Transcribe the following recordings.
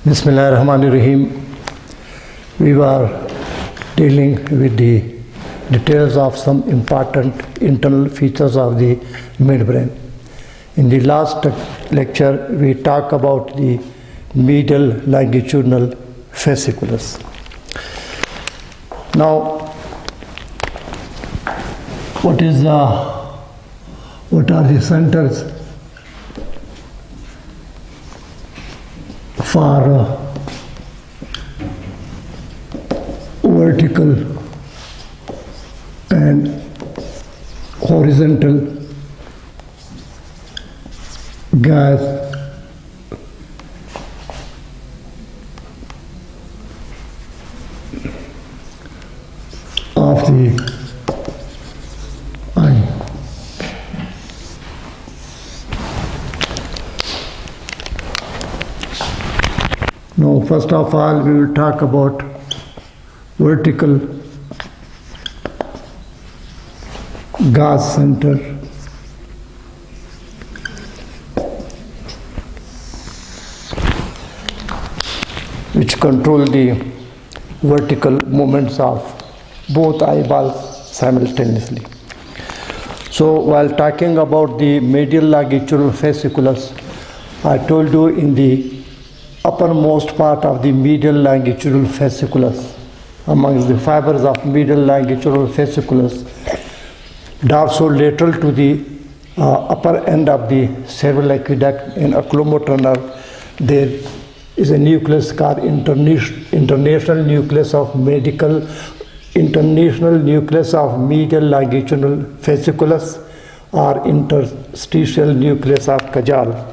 Bismillahirrahmanirrahim. We were dealing with the details of some important internal features of the midbrain. In the last lecture, we talked about the medial longitudinal fasciculus. Now, what are the centers for vertical and horizontal gas of the eye. Now, first of all, we will talk about vertical gas center. Which control the vertical movements of both eyeballs simultaneously. So while talking about the medial longitudinal fasciculus, I told you in the uppermost part of the medial longitudinal fasciculus, amongst the fibers of medial longitudinal fasciculus, dorsolateral to the upper end of the cerebral aqueduct and oculomotor nerve, there is a nucleus called international nucleus of international nucleus of medial longitudinal fasciculus, or interstitial nucleus of Cajal.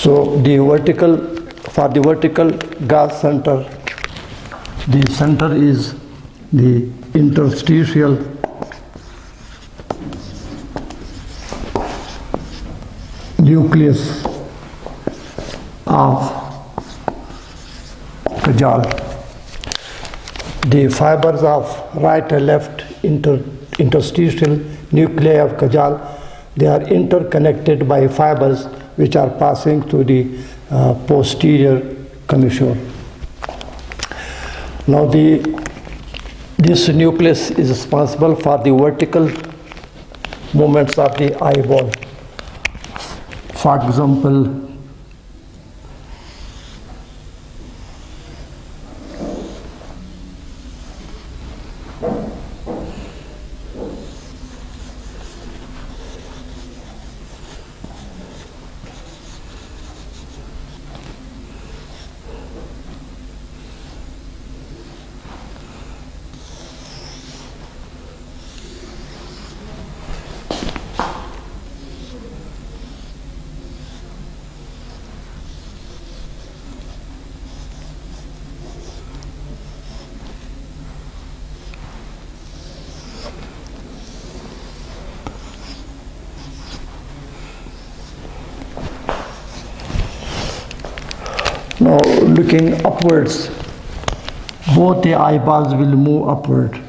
So for the vertical gas center, the center is the interstitial nucleus of Cajal. The fibers of right and left interstitial nuclei of Cajal, they are interconnected by fibers which are passing through the posterior commissure. Now this nucleus is responsible for the vertical movements of the eyeball. For example, now looking upwards, both the eyeballs will move upward.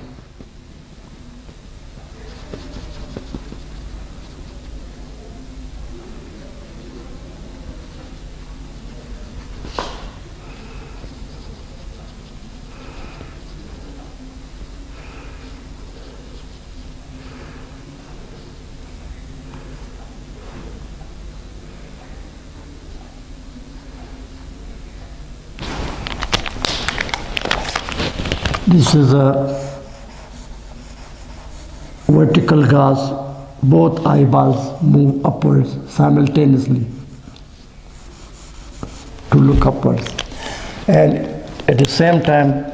This is a vertical gas. Both eyeballs move upwards simultaneously to look upwards. And at the same time,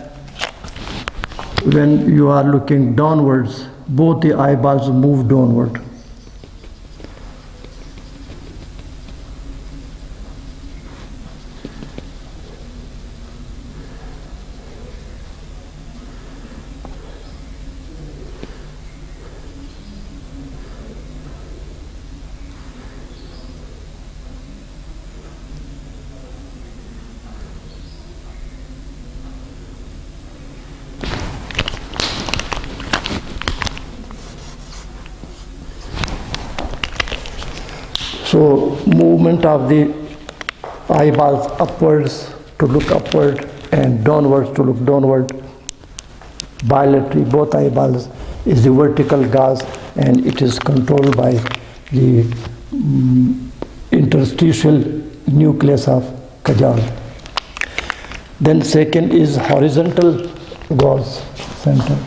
when you are looking downwards, both the eyeballs move downward. So movement of the eyeballs upwards to look upward and downwards to look downward. Bilateral, both eyeballs is the vertical gaze, and it is controlled by the interstitial nucleus of Cajal. Then second is horizontal gaze center.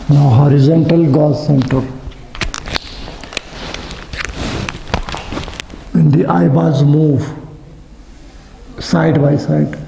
Now horizontal gaze center. When the eyeballs move side by side,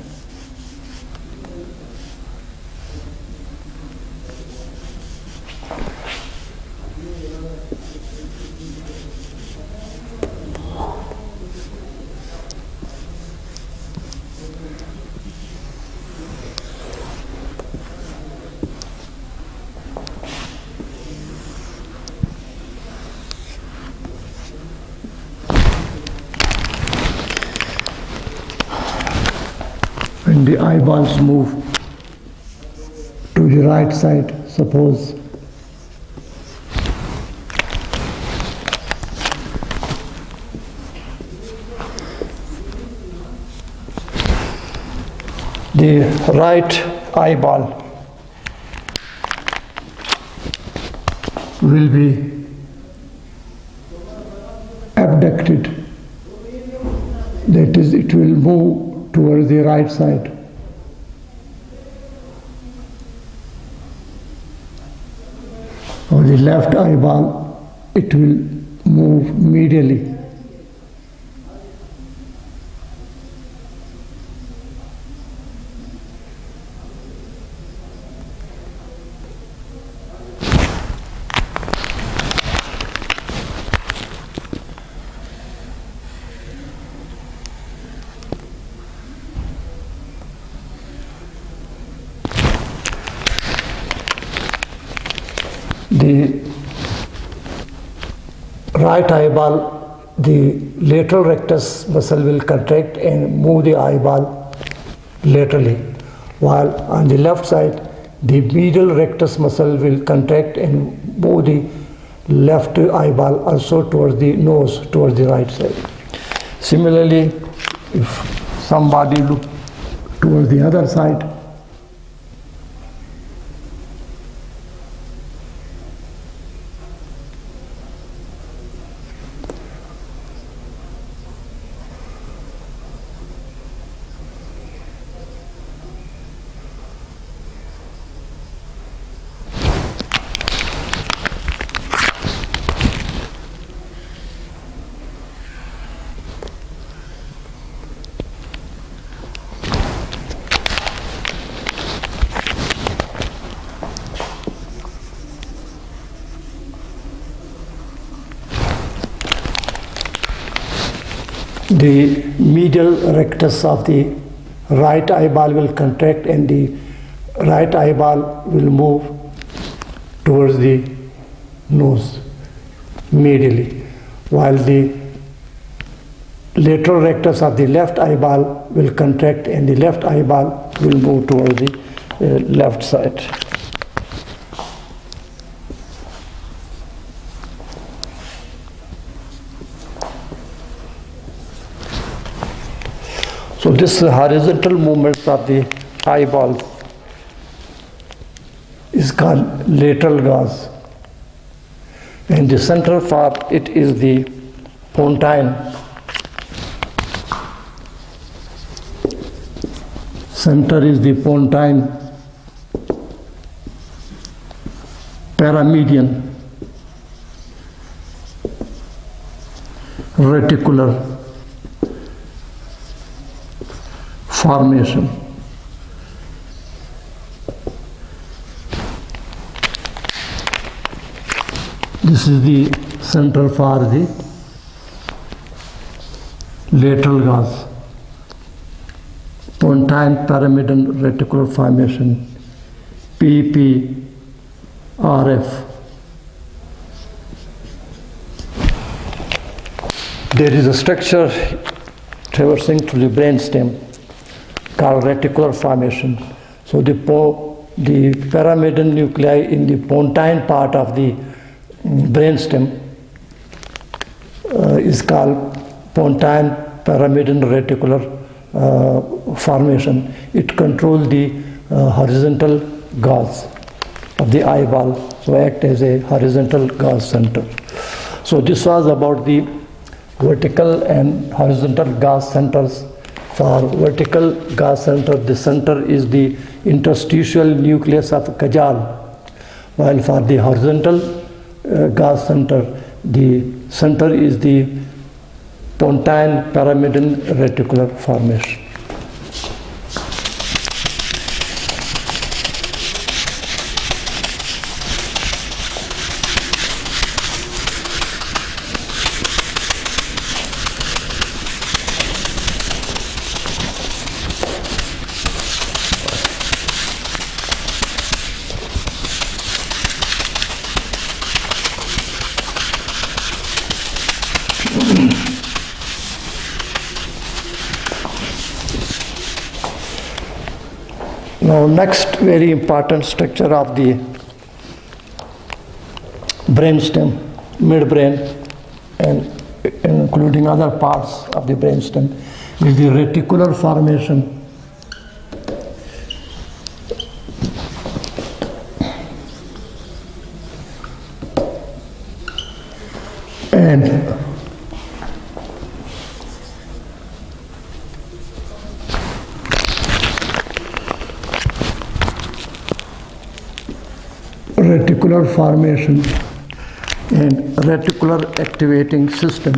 when the eyeballs move to the right side, suppose the right eyeball will be abducted, that is, it will move towards the right side. Or the left eyeball, it will move medially. The right eyeball, the lateral rectus muscle will contract and move the eyeball laterally, while on the left side, the medial rectus muscle will contract and move the left eyeball also towards the nose, towards the right side. Similarly, if somebody look towards the other side, the medial rectus of the right eyeball will contract and the right eyeball will move towards the nose medially, while the lateral rectus of the left eyeball will contract and the left eyeball will move towards the left side. So this horizontal movements of the eyeballs is called lateral gaze, and the central part, it is the pontine. Center is the pontine, paramedian, reticular formation. This is the center for the lateral gaze. Pontine paramedian reticular formation, PPRF. there is a structure traversing through the brainstem called reticular formation. So the paramedian nuclei in the pontine part of the brainstem is called pontine paramedian reticular formation. It controls the horizontal gauze of the eyeball, so act as a horizontal gauze center. So this was about the vertical and horizontal gauze centers. For vertical gauze center, the center is the interstitial nucleus of Cajal, while for the horizontal gauze center, the center is the pontine paramedian reticular formation. Now, next very important structure of the brainstem, midbrain, and including other parts of the brainstem, is the reticular formation. And reticular formation and reticular activating system.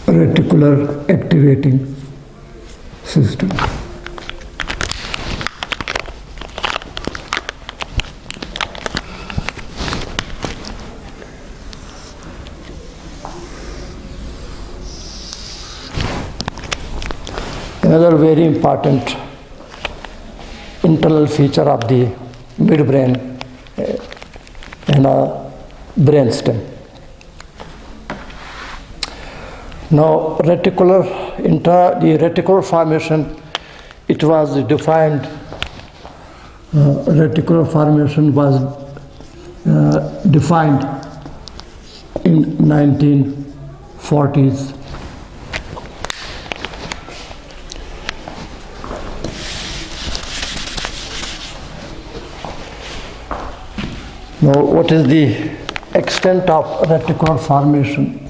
Reticular activating system. Another very important internal feature of the midbrain and brainstem. Now, the reticular formation, it was defined, reticular formation was defined in 1940s. Now, what is the extent of reticular formation?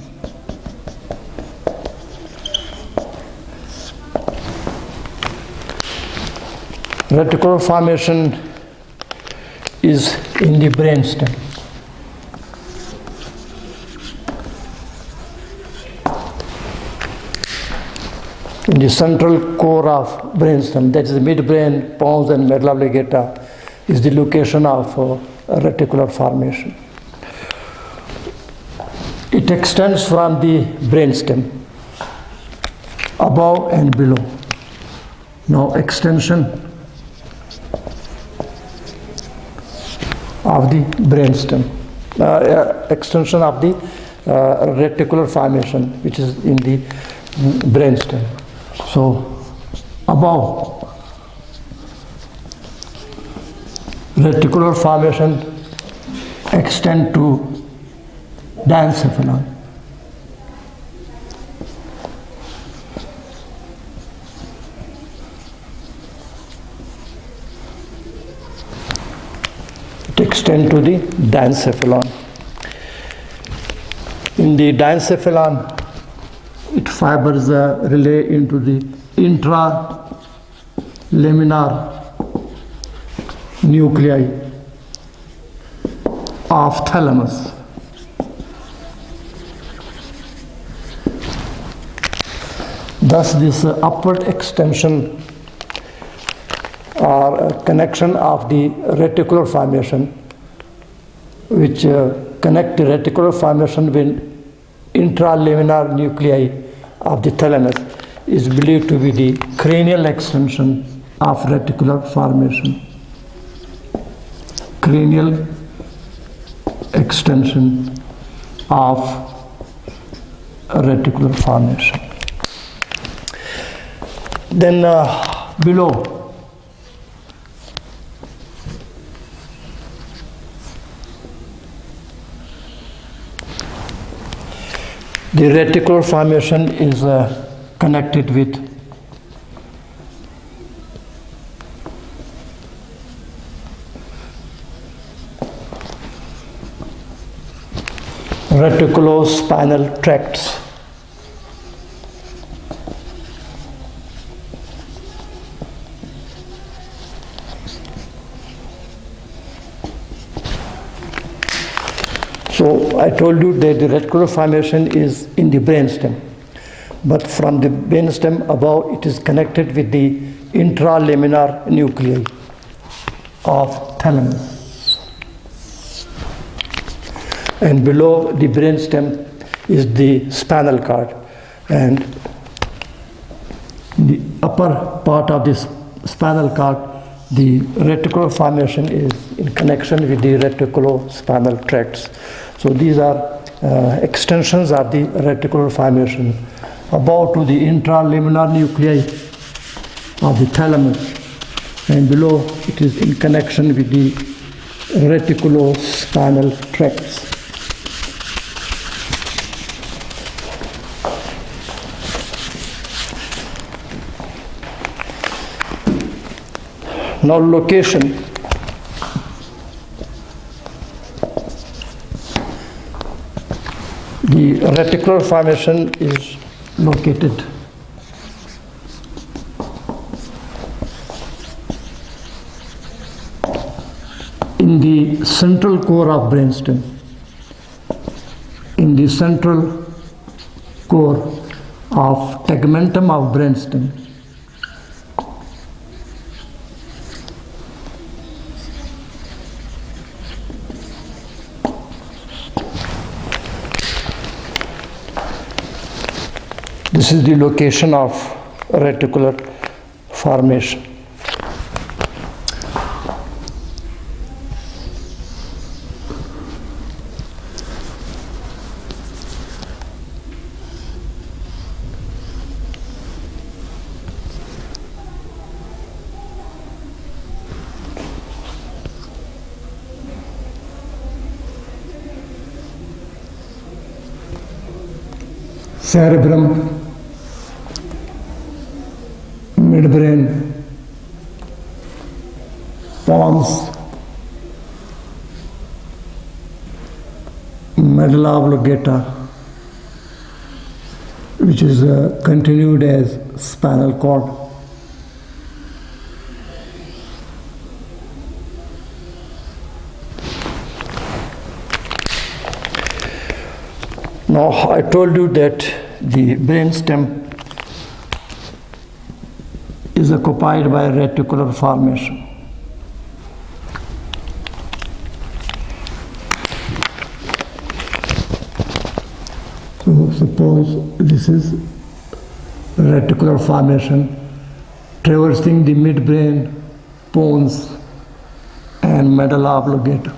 Reticular formation is in the brainstem. In the central core of brainstem, that is the midbrain, pons, and medulla oblongata, is the location of reticular formation. It extends from the brainstem above and below. Now, extension of the brainstem, extension of the reticular formation, which is in the brainstem. So, above, reticular formation extend to diencephalon. Extend to the diencephalon. In the diencephalon, it fibers relay into the intralaminar nuclei of thalamus. Thus, this upward extension or connection of the reticular formation which connect the reticular formation with intralaminar nuclei of the thalamus, is believed to be the cranial extension of reticular formation. Cranial extension of reticular formation. Then below, the reticular formation is connected with reticulospinal tracts. So I told you that the reticular formation is in the brainstem, but from the brainstem above it is connected with the intralaminar nuclei of thalamus. And below the brainstem is the spinal cord, and the upper part of this spinal cord, the reticular formation is in connection with the reticulospinal tracts. So these are extensions of the reticular formation above to the intralaminar nuclei of the thalamus, and below it is in connection with the reticulospinal tracts. Now location. The reticular formation is located in the central core of brainstem. In the central core of tegmentum of brainstem. This is the location of reticular formation. Cerebrum, midbrain, pons, medulla oblongata, which is continued as spinal cord. Now, I told you that the brainstem is occupied by reticular formation. So, suppose this is reticular formation traversing the midbrain, pons, and medulla oblongata.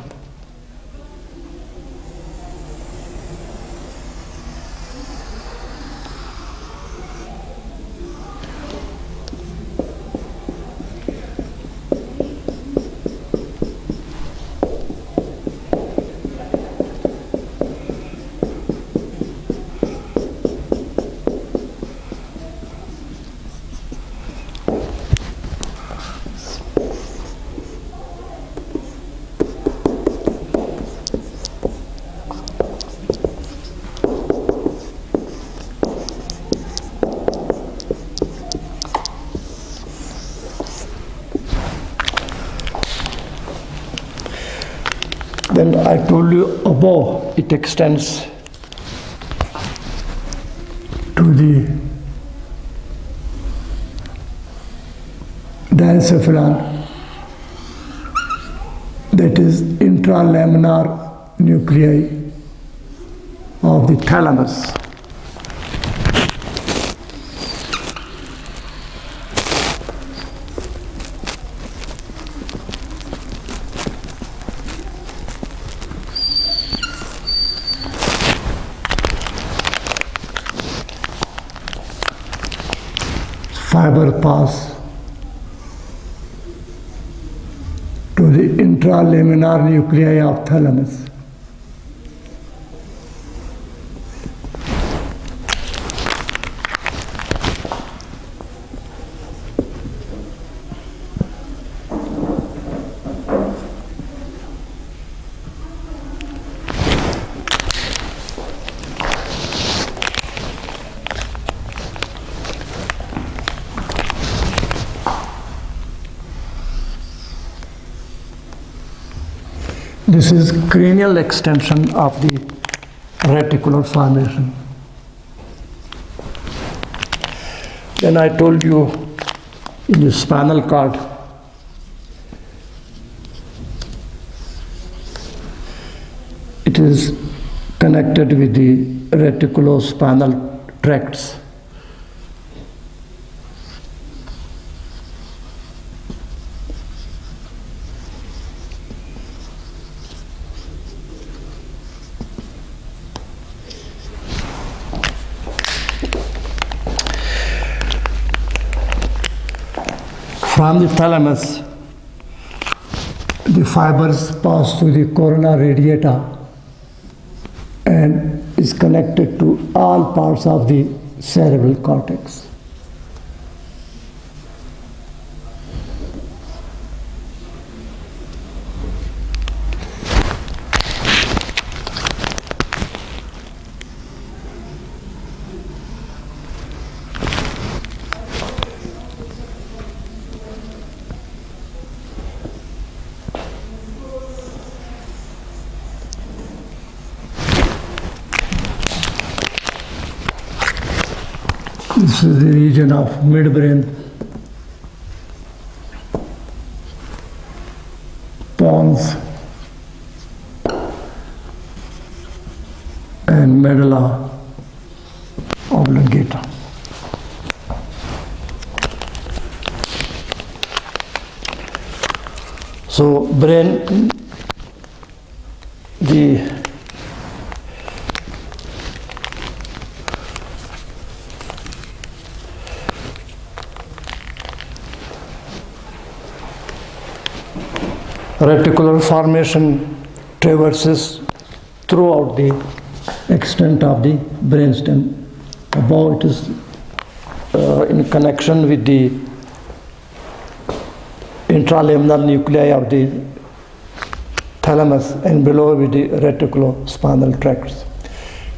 Then I told you above it extends to the diencephalon, that is intralaminar nuclei of the thalamus. Fiber pass to the intralaminar nuclei of thalamus. This is cranial extension of the reticular formation. Then I told you in the spinal cord, it is connected with the reticulospinal tracts. From the thalamus, the fibers pass through the corona radiata and is connected to all parts of the cerebral cortex. This is the region of midbrain, pons, and medulla oblongata. So brain, the reticular formation traverses throughout the extent of the brainstem. Above it is in connection with the intralaminar nuclei of the thalamus and below with the reticulospinal tracts.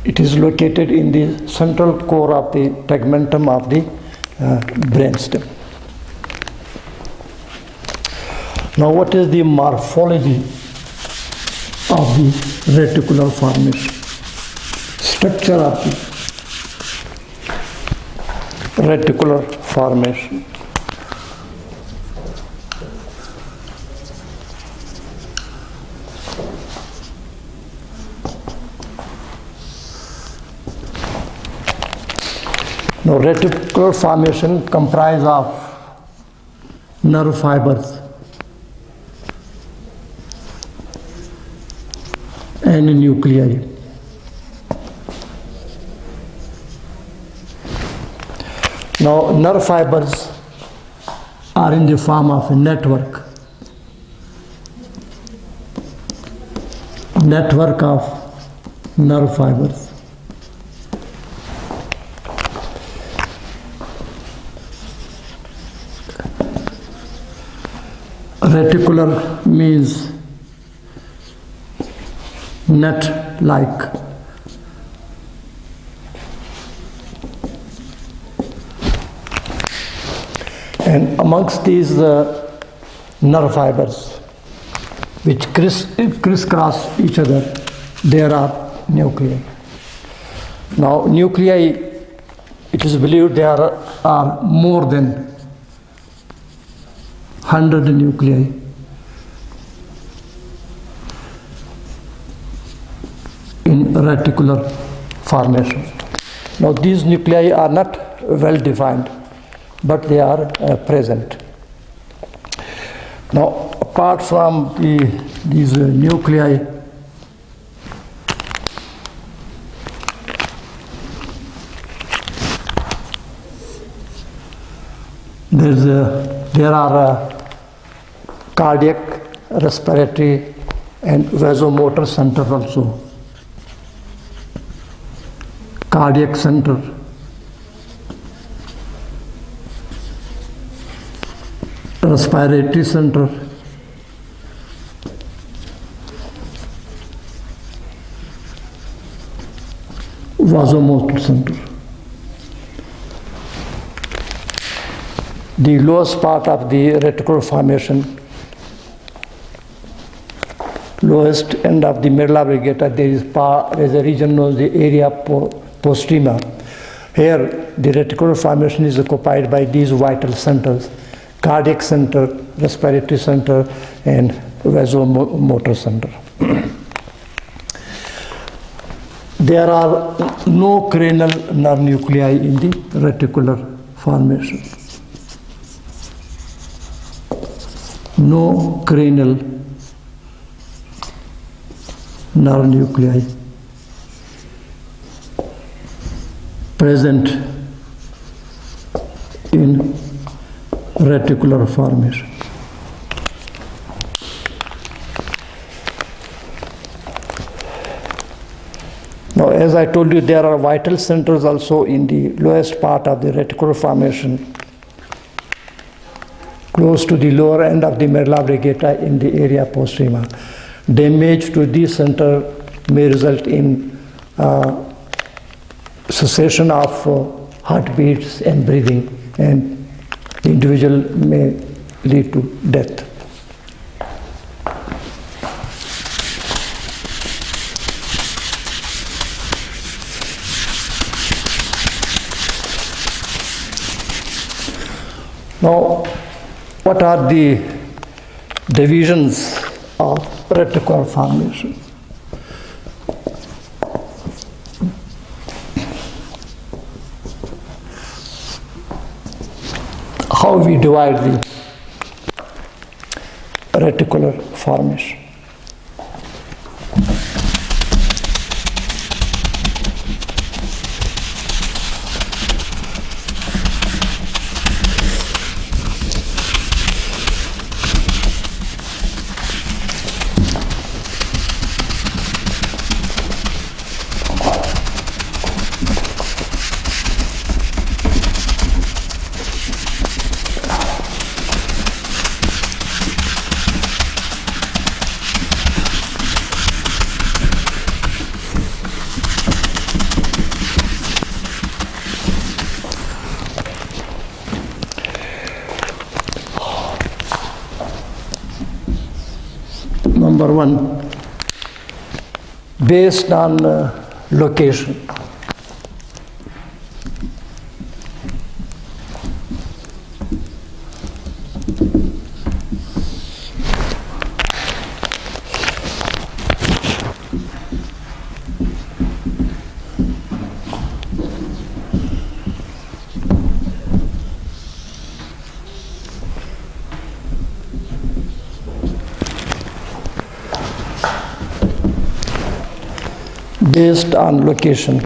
It is located in the central core of the tegmentum of the brainstem. Now, what is the morphology of the reticular formation? Structure of the reticular formation. Now, reticular formation comprises of nerve fibers and nuclei. Now, nerve fibers are in the form of a network of nerve fibers. Reticular means net-like. And amongst these nerve fibers, which crisscross each other, there are nuclei. Now, nuclei, it is believed there are more than 100 nuclei. in reticular formation. Now these nuclei are not well defined, but they are present. Now apart from these nuclei, there are cardiac, respiratory and vasomotor center also. Cardiac center, respiratory center, vasomotor center. The lowest part of the reticular formation, lowest end of the medulla oblongata, there is a region known as the area postrema. Here the reticular formation is occupied by these vital centers: cardiac center, respiratory center and vasomotor center. There are no cranial nerve nuclei in the reticular formation. No cranial nerve nuclei present in reticular formation. Now, as I told you, there are vital centers also in the lowest part of the reticular formation, close to the lower end of the medulla oblongata in the area postrema. Damage to this center may result in cessation of heartbeats and breathing, and the individual may lead to death. Now, what are the divisions of reticular formation? How we divide the reticular formation? Number one, based on location. Based on location,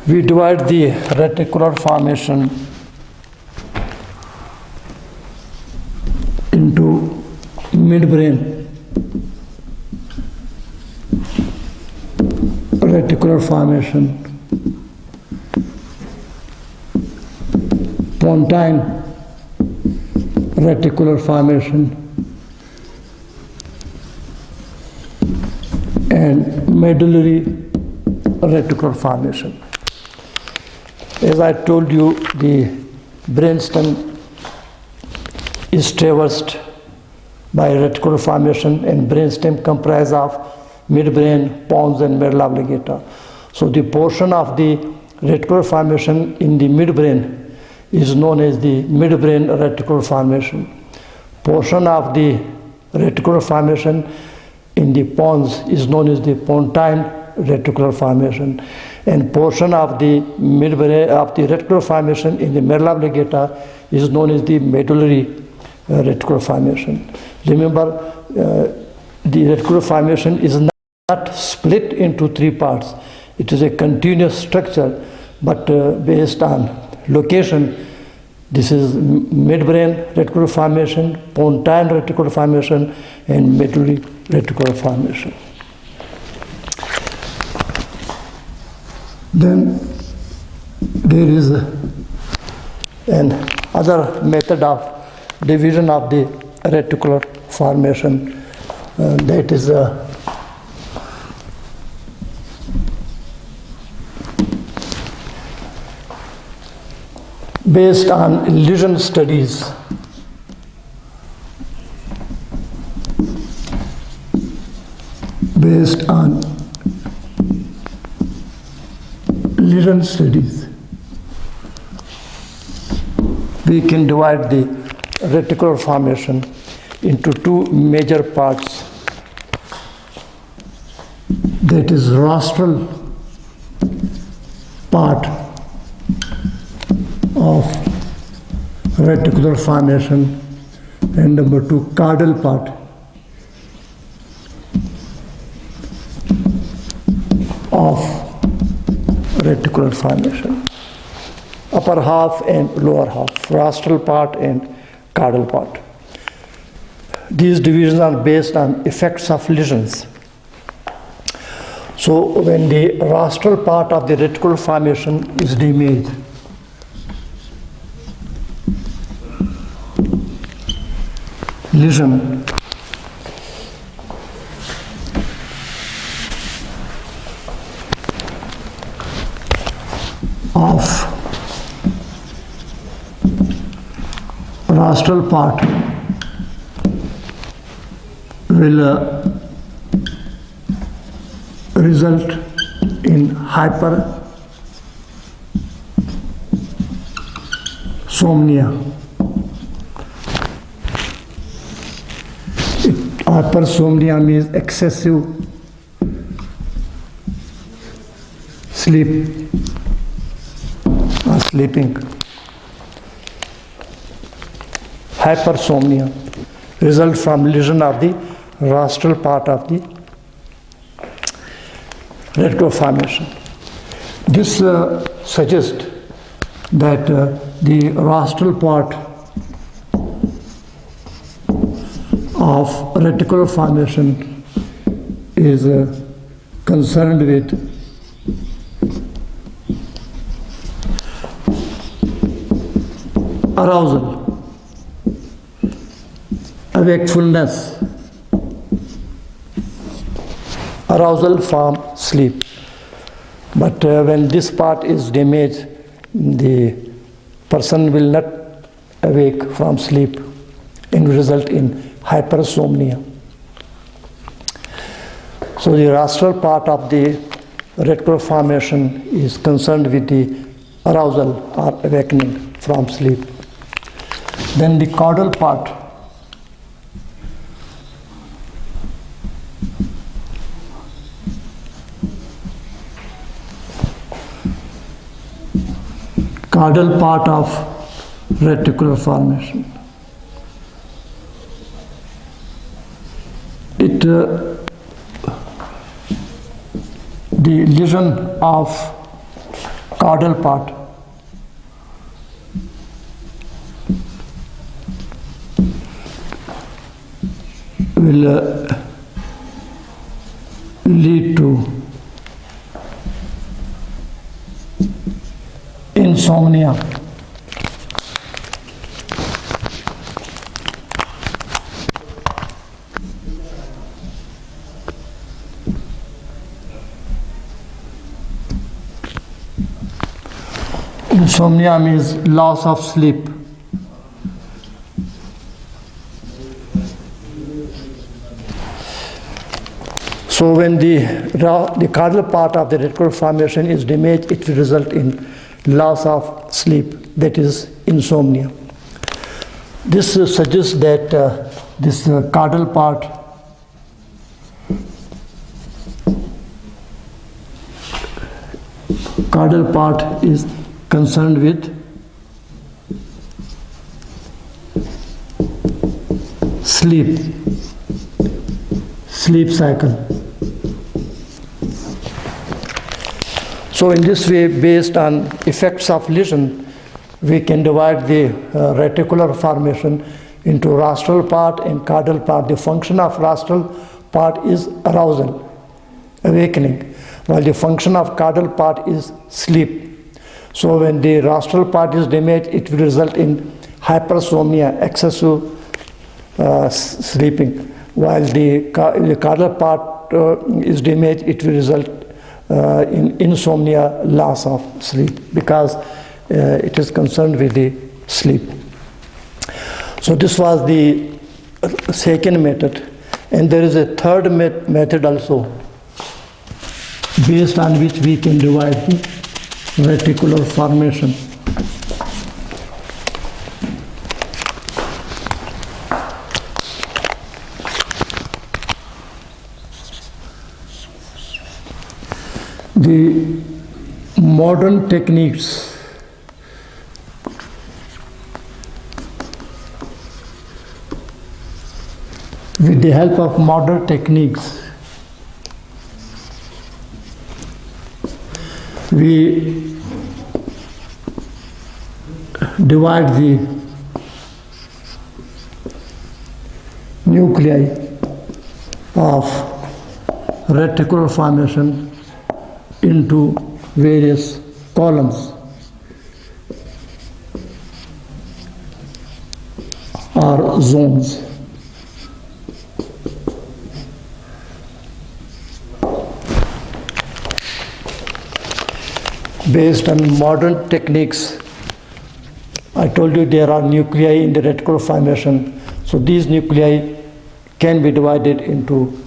we divide the reticular formation into midbrain, reticular formation, pontine reticular formation, and medullary reticular formation. As I told you, the brainstem is traversed by reticular formation, and brainstem comprises of midbrain, pons and medulla oblongata. So the portion of the reticular formation in the midbrain is known as the midbrain reticular formation. Portion of the reticular formation in the pons is known as the pontine reticular formation, and portion of the midbrain of the reticular formation in the medulla oblongata is known as the medullary reticular formation. Remember, the reticular formation is not split into three parts. It is a continuous structure, but based on location, this is midbrain reticular formation, pontine reticular formation, and medullary reticular formation. Then there is another method of division of the reticular formation, that is based on lesion studies. Based on lesion studies, we can divide the reticular formation into two major parts, that is rostral part of reticular formation, and number two, caudal part of reticular formation. Upper half and lower half, rostral part and caudal part. These divisions are based on effects of lesions. So when the rostral part of the reticular formation is damaged, lesion of rostral part will result in hypersomnia. Hypersomnia means excessive sleep or sleeping. Hypersomnia results from lesion of the rostral part of the reticular formation. This suggests that the rostral part of reticular formation is concerned with arousal, wakefulness, arousal from sleep. But when this part is damaged, the person will not awake from sleep and result in hypersomnia. So the rostral part of the reticular formation is concerned with the arousal or awakening from sleep. Then the caudal part of reticular formation. The lesion of caudal part will lead to insomnia. Insomnia means loss of sleep. So when the caudal part of the reticular formation is damaged, it will result in loss of sleep, that is insomnia. This suggests that this caudal part Caudal part is concerned with sleep cycle. So in this way, based on effects of lesion, we can divide the reticular formation into rostral part and caudal part. The function of rostral part is arousal, awakening, while the function of caudal part is sleep. So when the rostral part is damaged, it will result in hypersomnia, excessive sleeping, while the caudal part is damaged, it will result in insomnia, loss of sleep, because it is concerned with the sleep. So this was the second method, and there is a third method also, based on which we can divide the reticular formation. The modern techniques with the help of modern techniques, we divide the nuclei of reticular formation into various columns or zones. Based on modern techniques, I told you there are nuclei in the reticular formation. So these nuclei can be divided into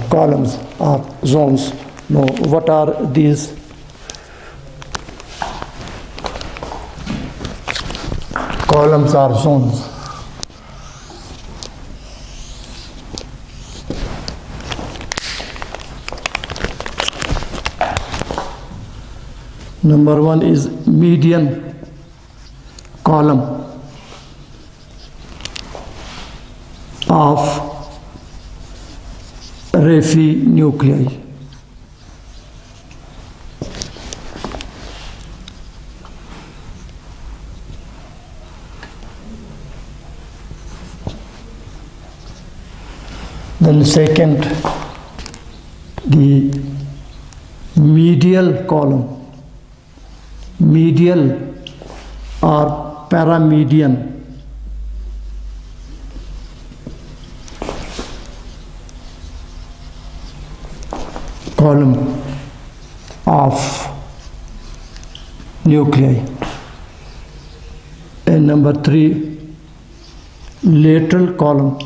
columns or zones. Now, what are these? Columns or zones. Number one is median column of raphe nuclei. Then second, the medial column, medial or paramedian column of nuclei. And number three, lateral column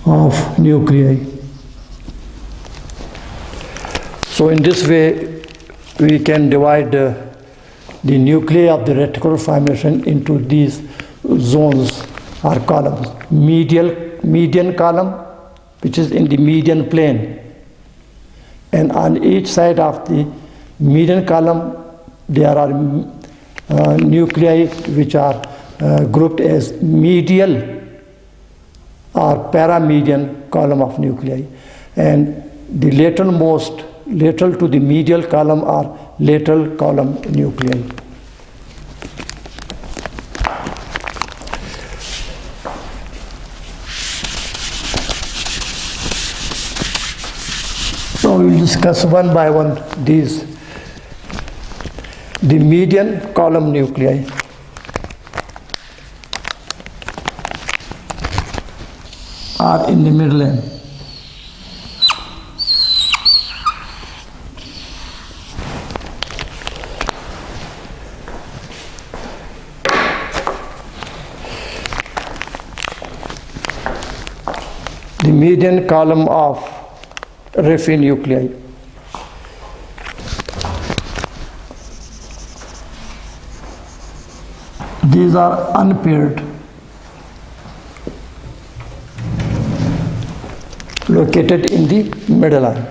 of nuclei. So in this way, we can divide the nuclei of the reticular formation into these zones or columns. Median column, which is in the median plane, and on each side of the median column there are nuclei which are grouped as medial or paramedian column of nuclei, and the lateral to the medial column are lateral column nuclei. So we will discuss one by one these. The median column nuclei. Are in the middle end. The median column of raphe nuclei. These are unpaired. located in the midline.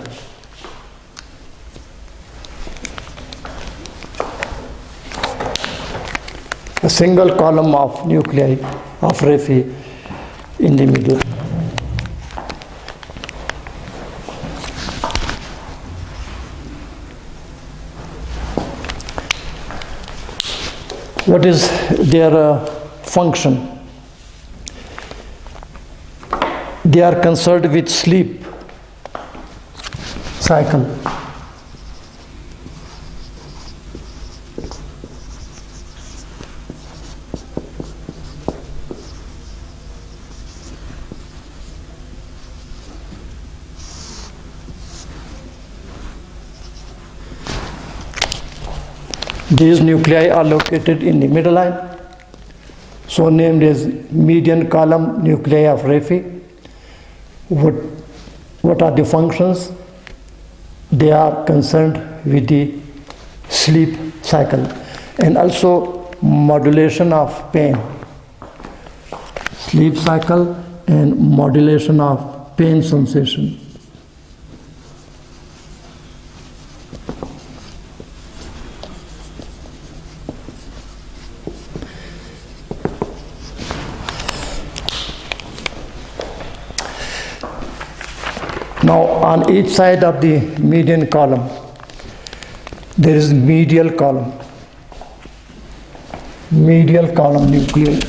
A single column of nuclei of raphe in the middle. What is their function? They are concerned with sleep cycle. These nuclei are located in the midline, so named as median column nuclei of raphe. What are the functions? They are concerned with the sleep cycle and also modulation of pain. Sleep cycle and modulation of pain sensation. Now, on each side of the median column, there is medial column. Medial column nuclei.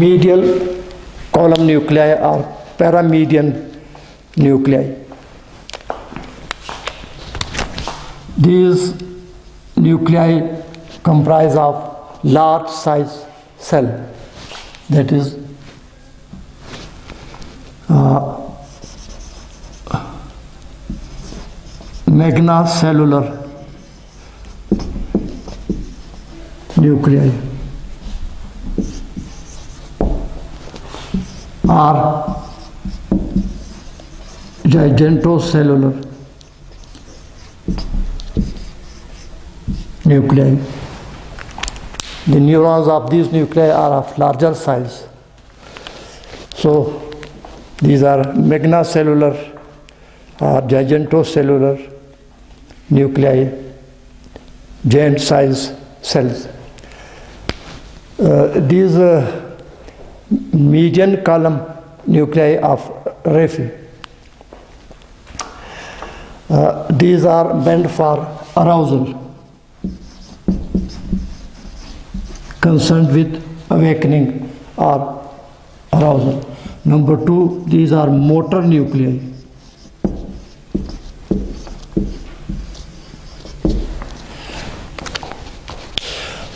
Medial column nuclei are paramedian nuclei. These nuclei comprise of large size cell, that is magnocellular nuclei are gigantocellular nuclei. The neurons of these nuclei are of larger size. So these are magnocellular or gigantocellular nuclei, giant size cells. These median column nuclei of raphe, these are meant for arousal, concerned with awakening or arousal. Number two, these are motor nuclei.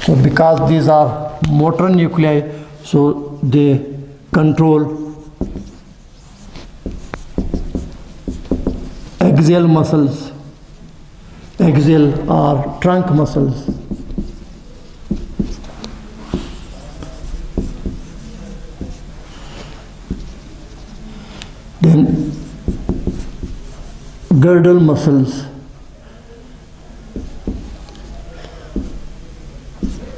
So because these are motor nuclei, so they control axial muscles, axial or trunk muscles. Then girdle muscles,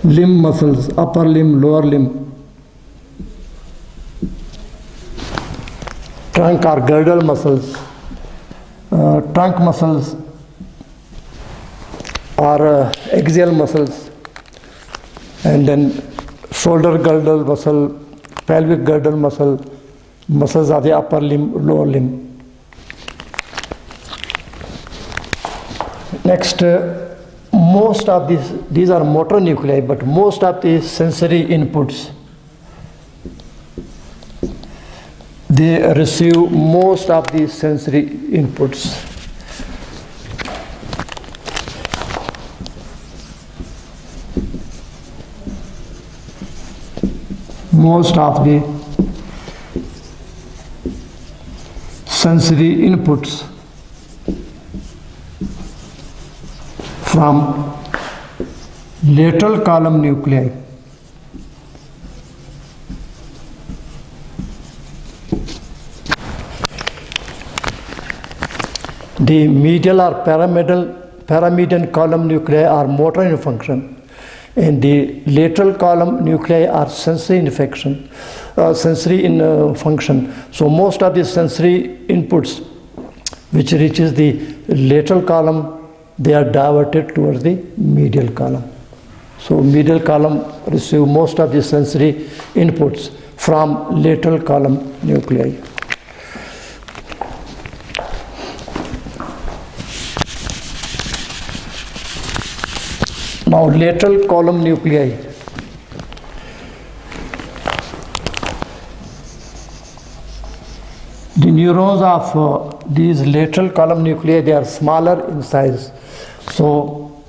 limb muscles, upper limb, lower limb, trunk or girdle muscles. Trunk muscles are axial muscles, and then shoulder girdle muscle, pelvic girdle muscle, muscles are the upper limb, lower limb. Next, most of these are motor nuclei, but most of the sensory inputs, they receive most of the sensory inputs. Most of the sensory inputs from lateral column nuclei. The medial or paramedian column nuclei are motor in function, and the lateral column nuclei are sensory in function. So most of the sensory inputs which reaches the lateral column, they are diverted towards the medial column. So medial column receive most of the sensory inputs from lateral column nuclei. Now lateral column nuclei. The neurons of these lateral column nuclei, they are smaller in size. So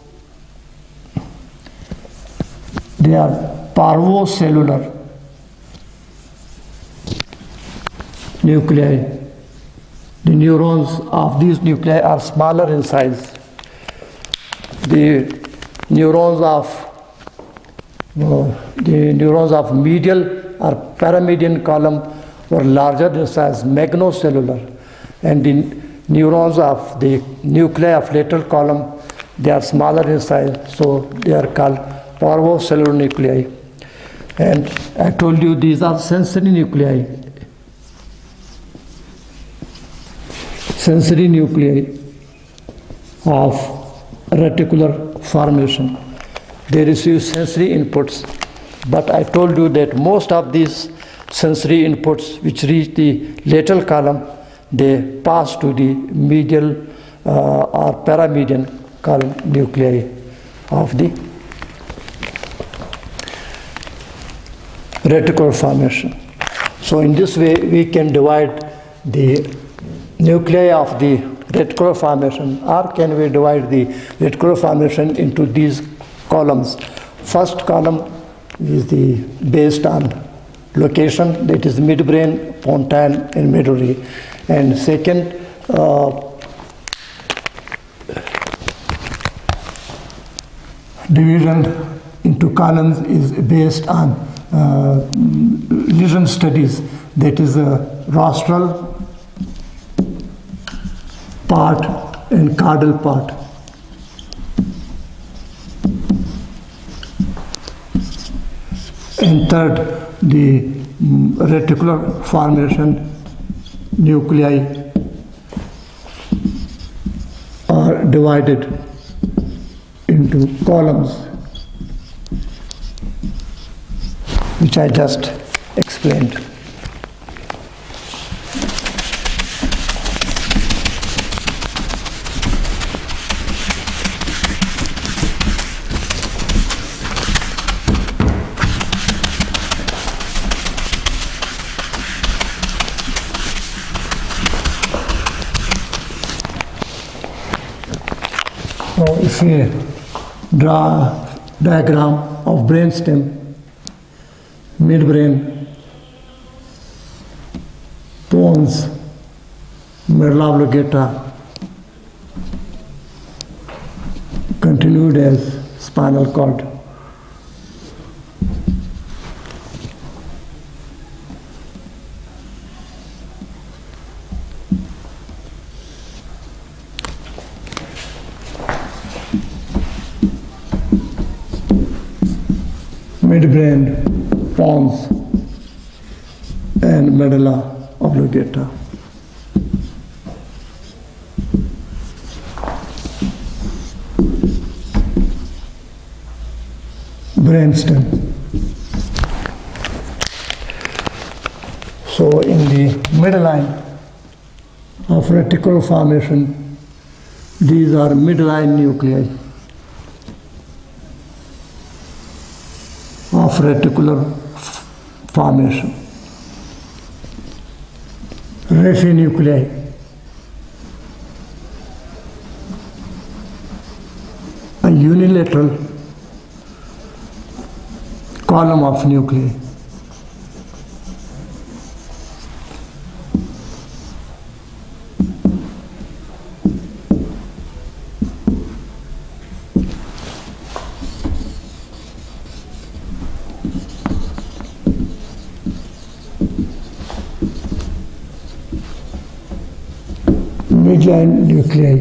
they are parvocellular nuclei. The neurons of these nuclei are smaller in size. The neurons of medial or paramedian column were larger in size, magnocellular, and the neurons of the nuclei of lateral column, they are smaller in size, so they are called parvocellular nuclei. And I told you these are sensory nuclei. Sensory nuclei of reticular formation. They receive sensory inputs, but I told you that most of these sensory inputs which reach the lateral column, they pass to the medial or paramedian column nuclei of the reticular formation. So in this way we can divide the nuclei of the reticular formation, or can we divide the reticular formation into these columns. First column is based on location, that is midbrain, pontine, and medullary. And second division into columns is based on lesion studies, that is rostral part and caudal part. And third, the reticular formation nuclei are divided into columns, which I just explained. Now, if we draw a diagram of brainstem, midbrain, pons, medulla oblongata, continued as spinal cord. Midbrain, pons, and medulla oblongata. Brainstem. So in the midline of reticular formation, these are midline nuclei of reticular formation. Raphe nuclei. A unilateral column of nuclei. midline nuclei,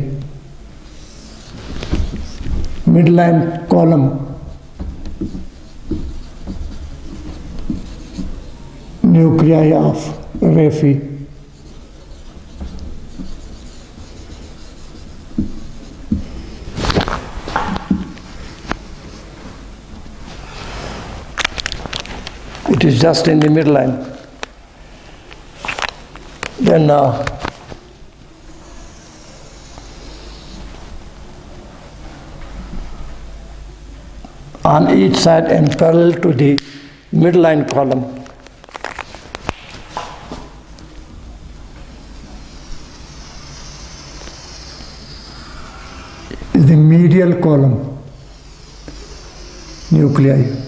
midline column, nuclei of raphe, it is just in the midline. Then on each side and parallel to the midline column is the medial column nuclei.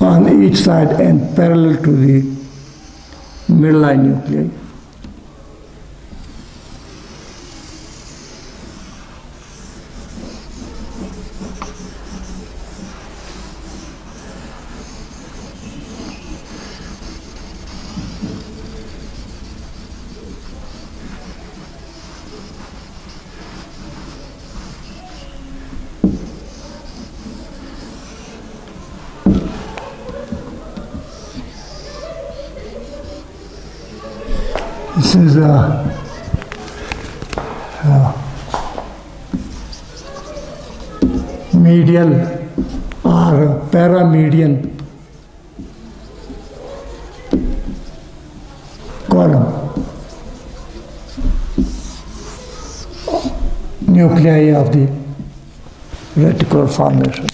On each side and parallel to the midline nuclei. This is medial or paramedian column, nuclei of the reticular formation.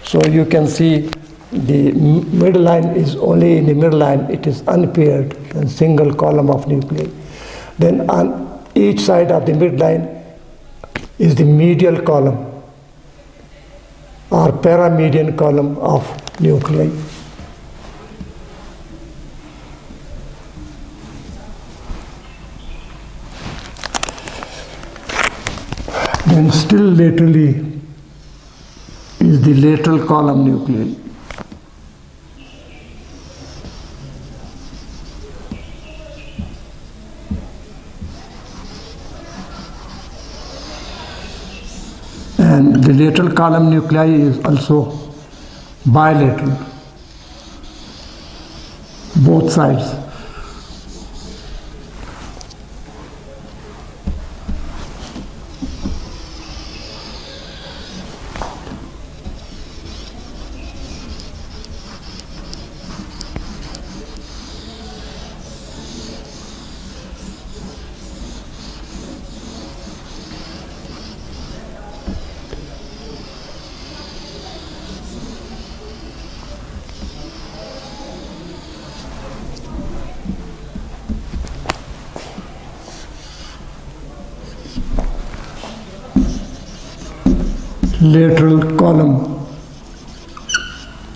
So you can see the midline is only in the midline, it is unpaired, and single column of nuclei. Then on each side of the midline is the medial column or paramedian column of nuclei. Then still laterally is the lateral column nuclei. And the lateral column nuclei is also bilateral, both sides. Lateral column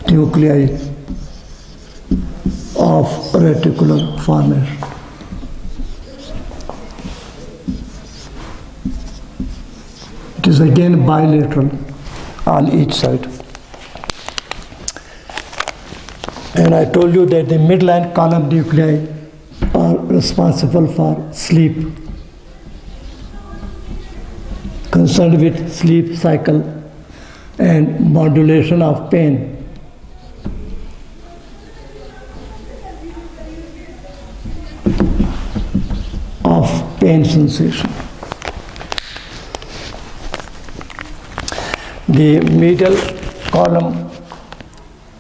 nuclei of reticular formation. It is again bilateral on each side. And I told you that the midline column nuclei are responsible for sleep, concerned with sleep cycle and modulation of pain. Of pain sensation. The medial column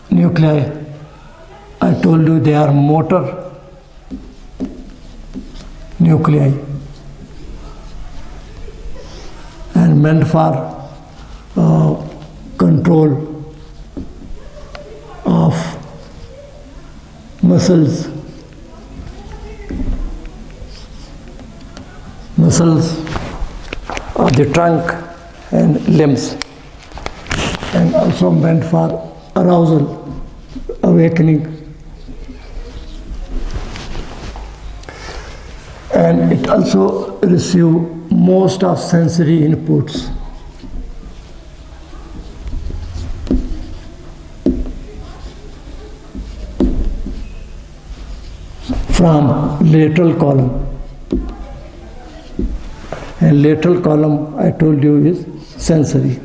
nuclei, I told you they are motor nuclei and meant for control of muscles of the trunk and limbs, and also meant for arousal, awakening. and it also receives most of sensory inputs. From lateral column. And lateral column, I told you, is sensory.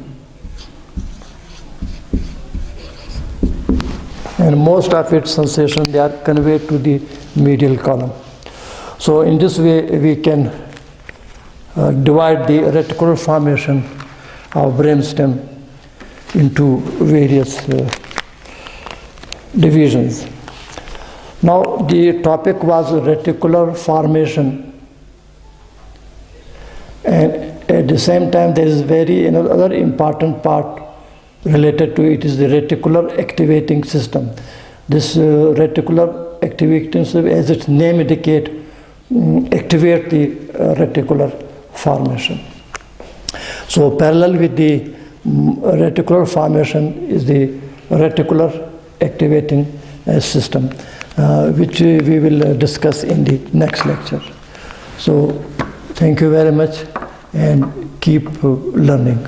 And most of its sensation, they are conveyed to the medial column. So in this way, we can divide the reticular formation of brainstem into various divisions. Now, the topic was reticular formation, and at the same time, there is another important part related to it is the reticular activating system. This reticular activating system, as its name indicates, activate the reticular formation. So parallel with the reticular formation is the reticular activating system, which we will discuss in the next lecture. So thank you very much and keep learning.